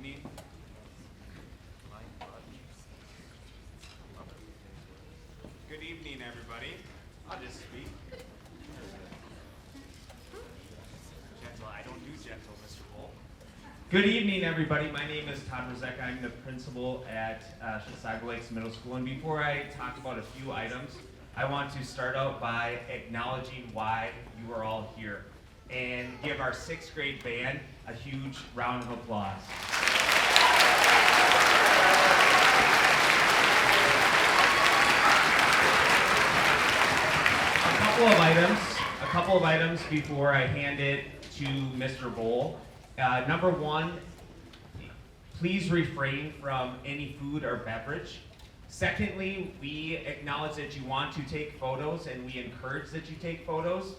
evening. Good evening, everybody. I'll just speak. Gentle. I don't do gentle, Mr. Bull. Good evening, everybody. My name is Todd Rozek. I'm the principal at Chisago Lakes Middle School. And before I talk about a few items, I want to start out by acknowledging why you are all here and give our 6th grade band a huge round of applause. A couple of items before I hand it to Mr. Bowl. Number one, please refrain from any food or beverage. Secondly, we acknowledge that you want to take photos and we encourage that you take photos.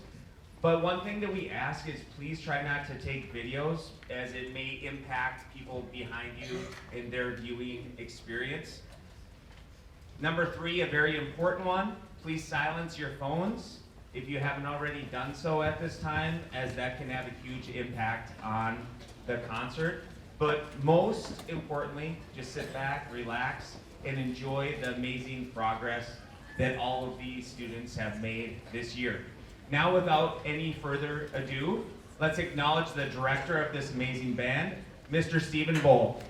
But one thing that we ask is please try not to take videos as it may impact people behind you in their viewing experience. Number 3, a very important one, please silence your phones if you haven't already done so at this time, as that can have a huge impact on the concert. But most importantly, just sit back, relax, and enjoy the amazing progress that all of these students have made this year. Now, without any further ado, let's acknowledge the director of this amazing band, Mr. Stephen Bowl.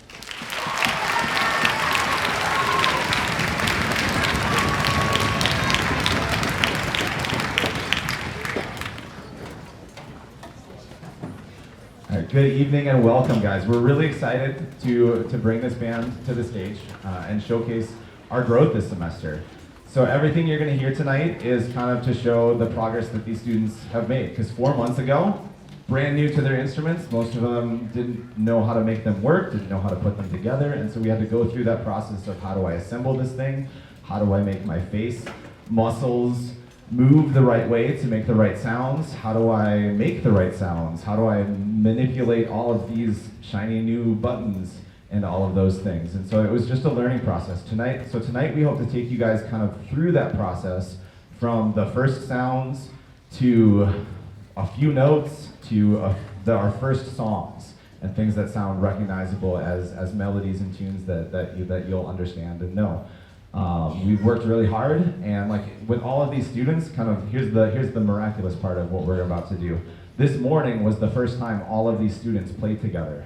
Good evening and welcome, guys. We're really excited to bring this band to the stage and showcase our growth this semester. So everything you're going to hear tonight is kind of to show the progress that these students have made. Because 4 months ago, brand new to their instruments, most of them didn't know how to make them work, didn't know how to put them together, and so we had to go through that process of how do I assemble this thing, how do I make my face muscles move the right way to make the right sounds, how do I make the right sounds, how do I manipulate all of these shiny new buttons and all of those things. And so it was just a learning process tonight. So tonight we hope to take you guys kind of through that process from the first sounds to a few notes to our first songs and things that sound recognizable as melodies and tunes that you'll understand and know. We've worked really hard, and like with all of these students, kind of here's the miraculous part of what we're about to do. This morning was the first time all of these students played together.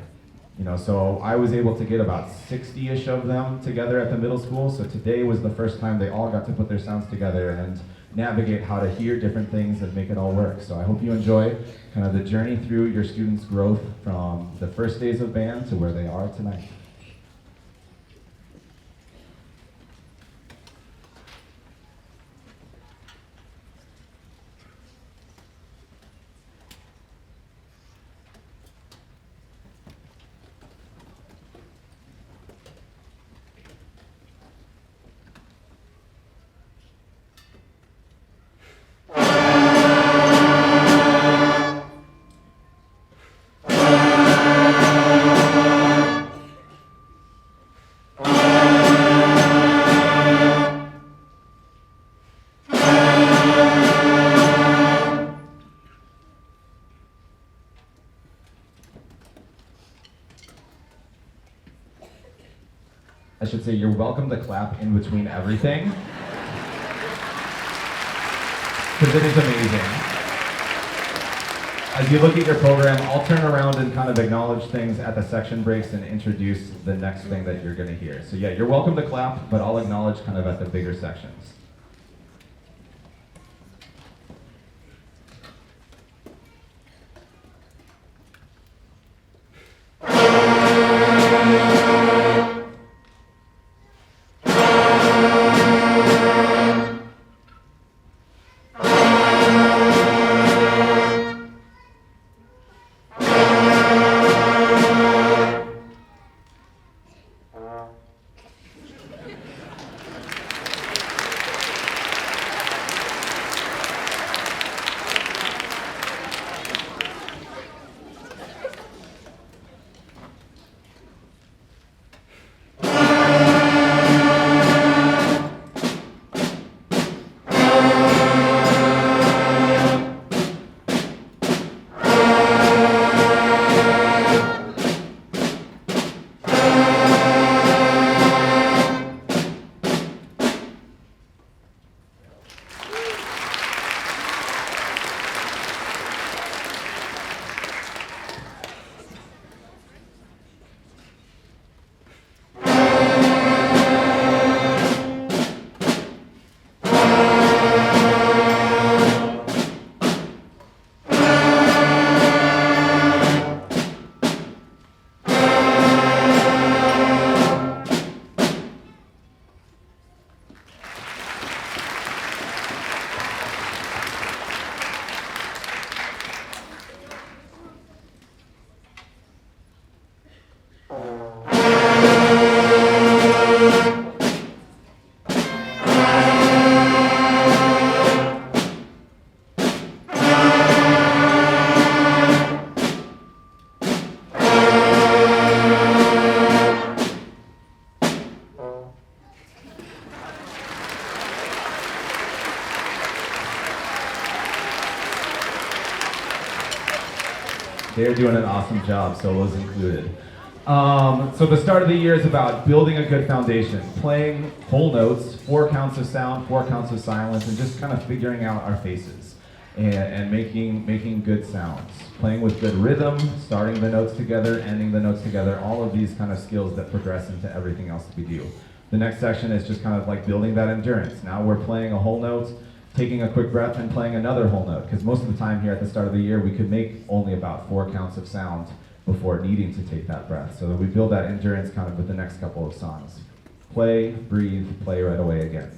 You know, so I was able to get about 60-ish of them together at the middle school. So today was the first time they all got to put their sounds together and navigate how to hear different things and make it all work. So I hope you enjoy kind of the journey through your students' growth from the first days of band to where they are tonight. I should say you're welcome to clap in between everything, because it is amazing. As you look at your program, I'll turn around and kind of acknowledge things at the section breaks and introduce the next thing that you're going to hear. So yeah, you're welcome to clap, but I'll acknowledge kind of at the bigger sections. They're doing an awesome job, solos included. So the start of the year is about building a good foundation, playing whole notes, 4 counts of sound, 4 counts of silence, and just kind of figuring out our faces and making good sounds. Playing with good rhythm, starting the notes together, ending the notes together, all of these kind of skills that progress into everything else that we do. The next section is just kind of like building that endurance. Now we're playing a whole note, taking a quick breath, and playing another whole note, because most of the time here at the start of the year, we could make only about 4 counts of sound before needing to take that breath. So that we build that endurance kind of with the next couple of songs. Play, breathe, play right away again.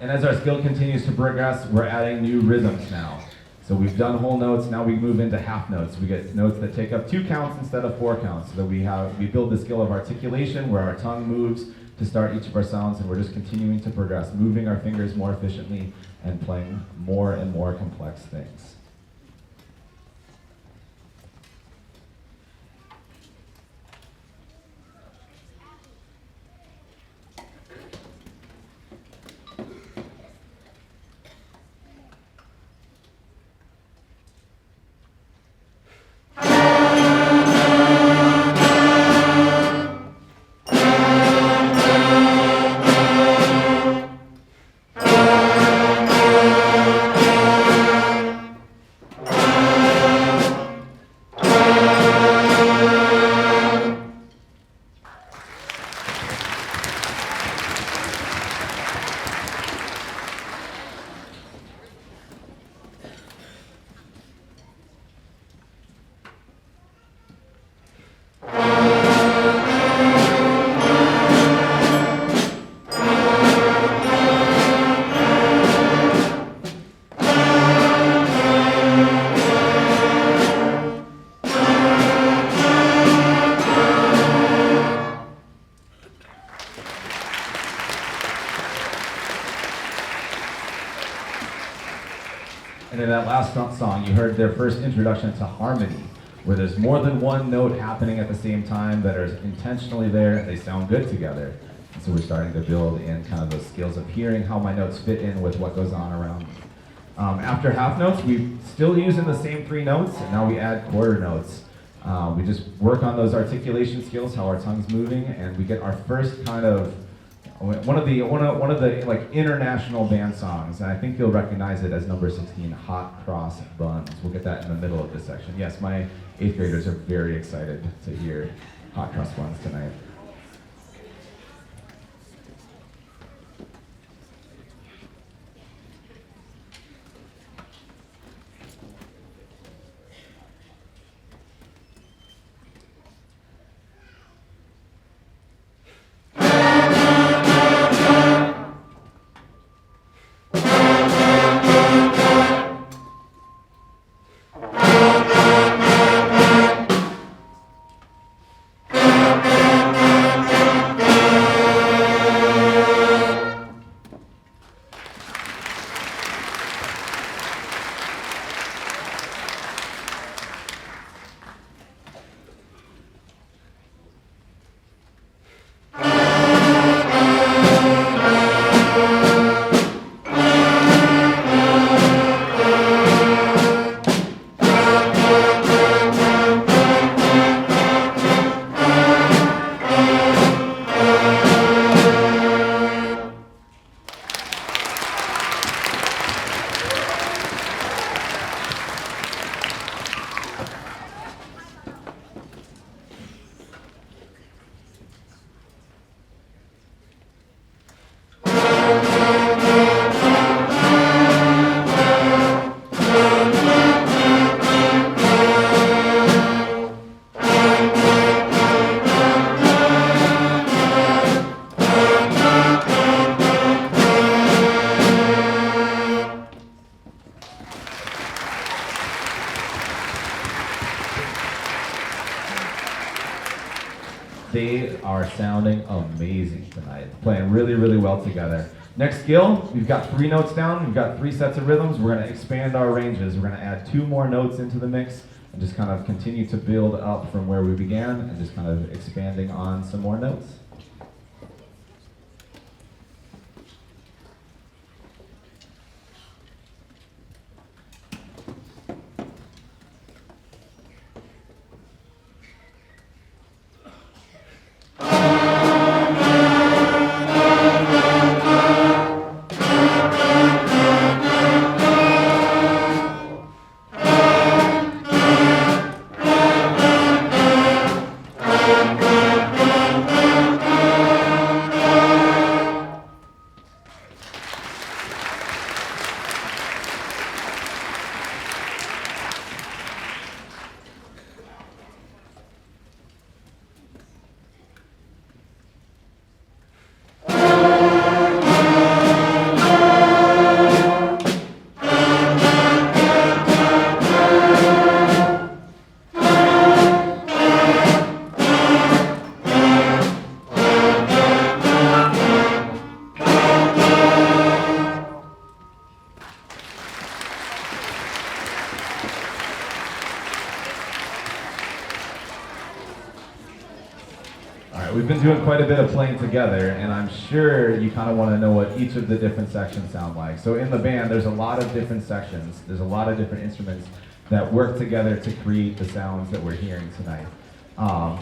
And as our skill continues to progress, we're adding new rhythms now. So we've done whole notes, now we move into half notes. We get notes that take up 2 counts instead of 4 counts. So that we build the skill of articulation where our tongue moves to start each of our sounds, and we're just continuing to progress, moving our fingers more efficiently and playing more and more complex things. And in that last song, you heard their first introduction to harmony, where there's more than one note happening at the same time that are intentionally there, and they sound good together. And so we're starting to build in kind of those skills of hearing how my notes fit in with what goes on around me. After half notes, we still using the same 3 notes, and now we add quarter notes. We just work on those articulation skills, how our tongue's moving, and we get our first kind of one of the like international band songs, and I think you'll recognize it as number 16, Hot Cross Buns. We'll get that in the middle of this section. Yes, my 8th graders are very excited to hear Hot Cross Buns tonight. They are sounding amazing tonight, playing really, really well together. Next skill, we've got 3 notes down, we've got 3 sets of rhythms. We're going to expand our ranges. We're going to add 2 more notes into the mix and just kind of continue to build up from where we began and just kind of expanding on some more notes. We've been doing quite a bit of playing together, and I'm sure you kind of want to know what each of the different sections sound like. So in the band, there's a lot of different sections. There's a lot of different instruments that work together to create the sounds that we're hearing tonight.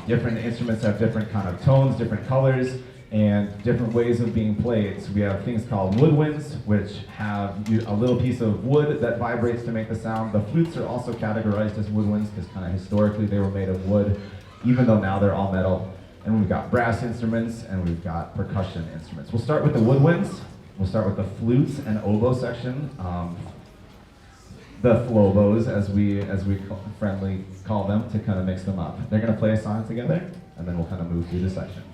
Different instruments have different kind of tones, different colors, and different ways of being played. So we have things called woodwinds, which have a little piece of wood that vibrates to make the sound. The flutes are also categorized as woodwinds because kind of historically they were made of wood, even though now they're all metal. And we've got brass instruments and we've got percussion instruments. We'll start with the woodwinds. We'll start with the flutes and oboe section. The flobos, as we friendly call them, to kind of mix them up. They're going to play a song together, and then we'll kind of move through the sections.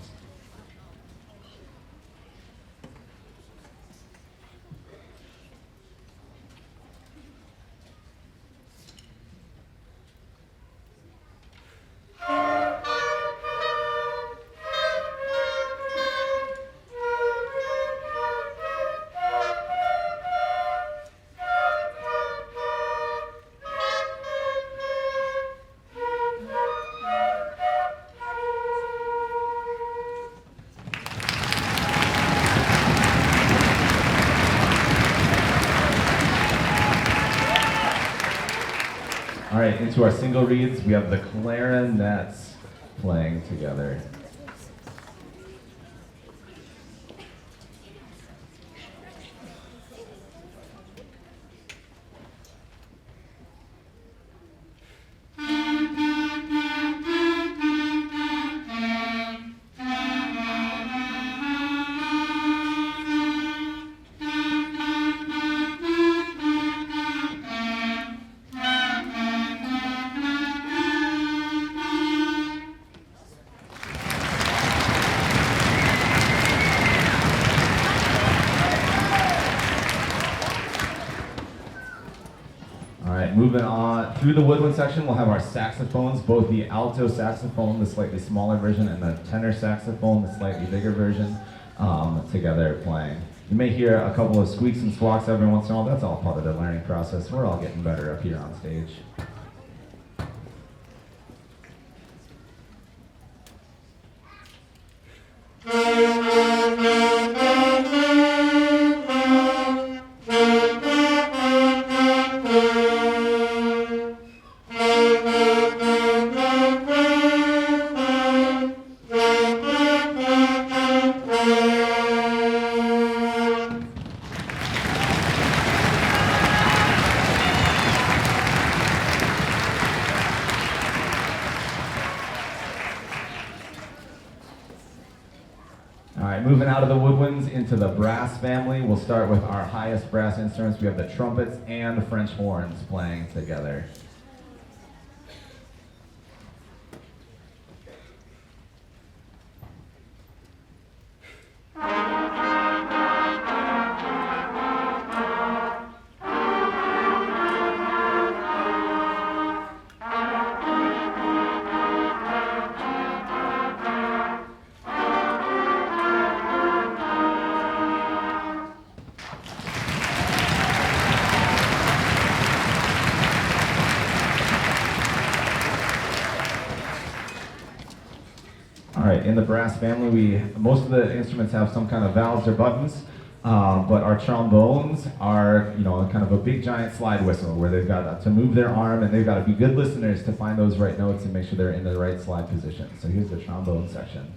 All right, into our single reeds, we have the clarinets playing together. Moving on through the woodwind section, we'll have our saxophones, both the alto saxophone, the slightly smaller version, and the tenor saxophone, the slightly bigger version, together playing. You may hear a couple of squeaks and squawks every once in a while. That's all part of the learning process. We're all getting better up here on stage. Moving out of the woodwinds into the brass family, we'll start with our highest brass instruments. We have the trumpets and French horns playing together. All right, in the brass family, most of the instruments have some kind of valves or buttons, but our trombones are, kind of a big giant slide whistle where they've got to move their arm and they've got to be good listeners to find those right notes and make sure they're in the right slide position. So here's the trombone section.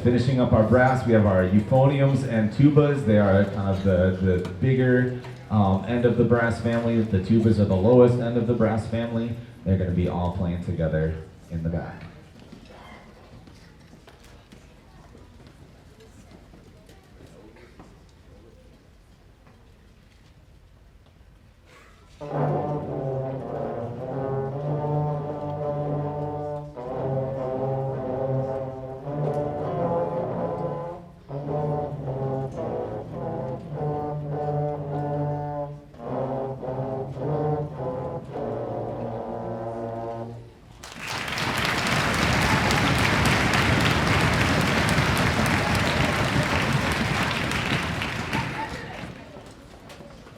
Finishing up our brass, we have our euphoniums and tubas. They are kind of the bigger end of the brass family. The tubas are the lowest end of the brass family. They're going to be all playing together in the back.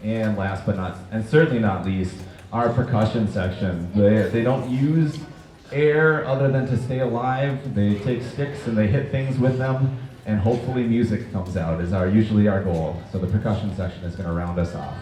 And last but not, and certainly not least, our percussion section. They don't use air other than to stay alive. They take sticks and they hit things with them, and hopefully music comes out is usually our goal. So the percussion section is going to round us off.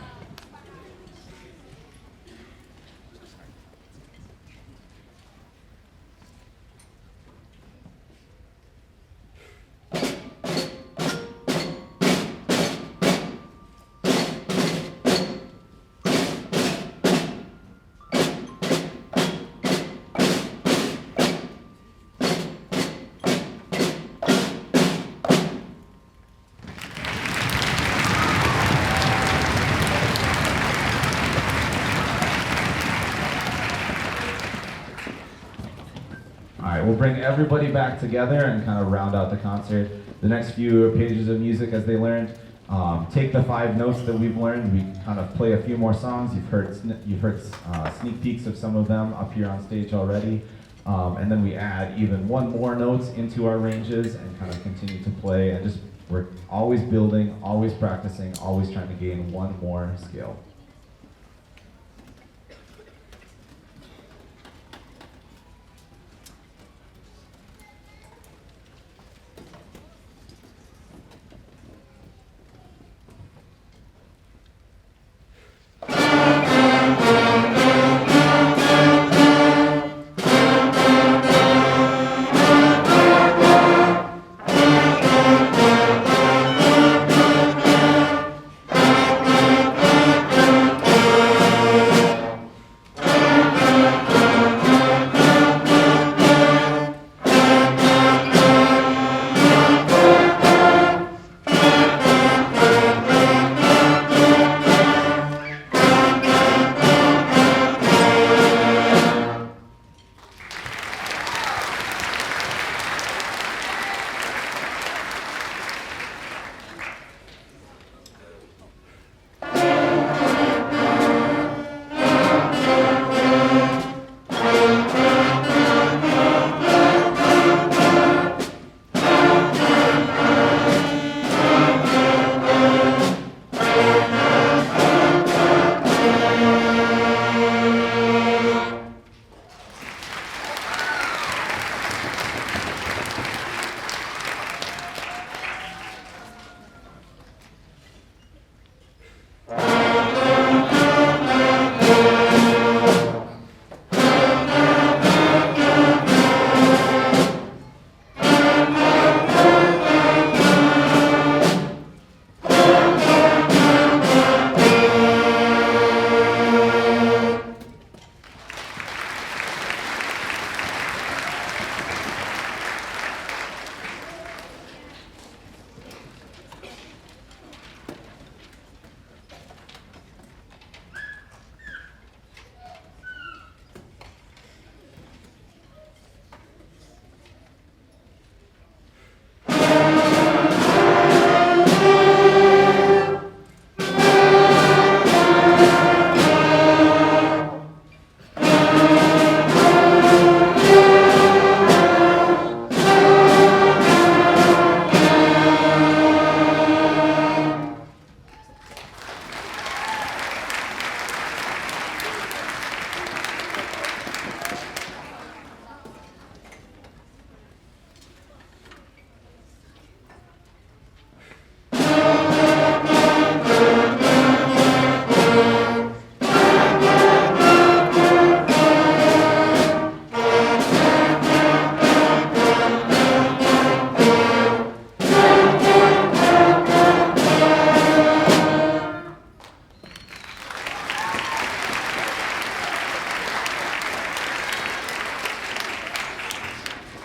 We'll bring everybody back together and kind of round out the concert. The next few pages of music, as they learned, take the 5 notes that we've learned. We kind of play a few more songs. You've heard sneak peeks of some of them up here on stage already, and then we add even one more notes into our ranges and kind of continue to play. And we're always building, always practicing, always trying to gain one more skill.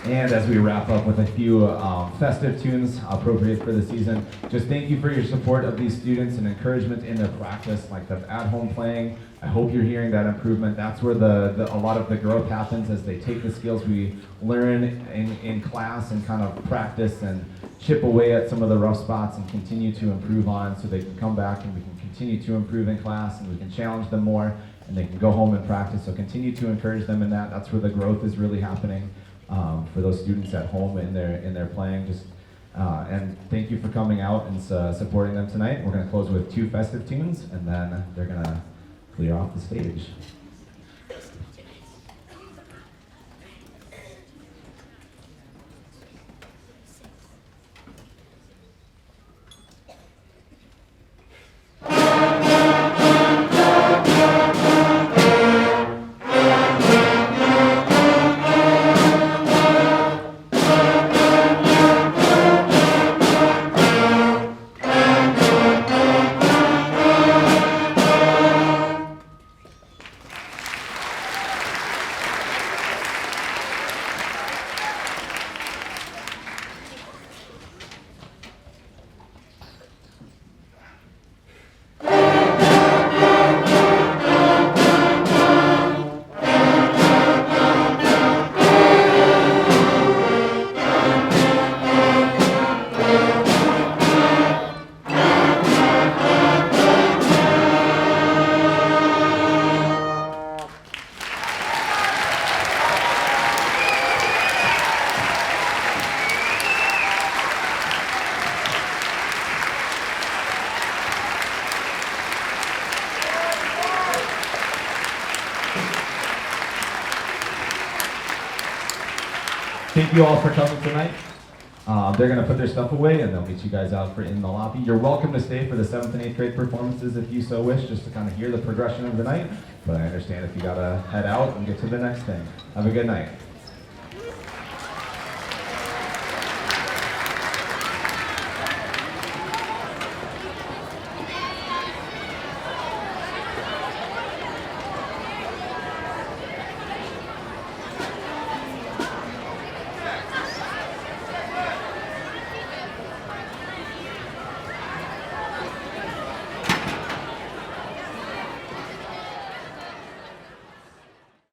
And as we wrap up with a few festive tunes appropriate for the season, just thank you for your support of these students and encouragement in their practice, like the at-home playing. I hope you're hearing that improvement. That's where a lot of the growth happens, as they take the skills we learn in class and kind of practice and chip away at some of the rough spots and continue to improve on, so they can come back and we can continue to improve in class and we can challenge them more and they can go home and practice. So continue to encourage them in that. That's where the growth is really happening. For those students at home in their playing. And thank you for coming out and supporting them tonight. We're going to close with 2 festive tunes, and then they're going to clear off the stage. Thank you all for coming tonight. They're going to put their stuff away and they'll meet you guys out in the lobby. You're welcome to stay for the 7th and 8th grade performances if you so wish, just to kind of hear the progression of the night. But I understand if you got to head out and get to the next thing. Have a good night.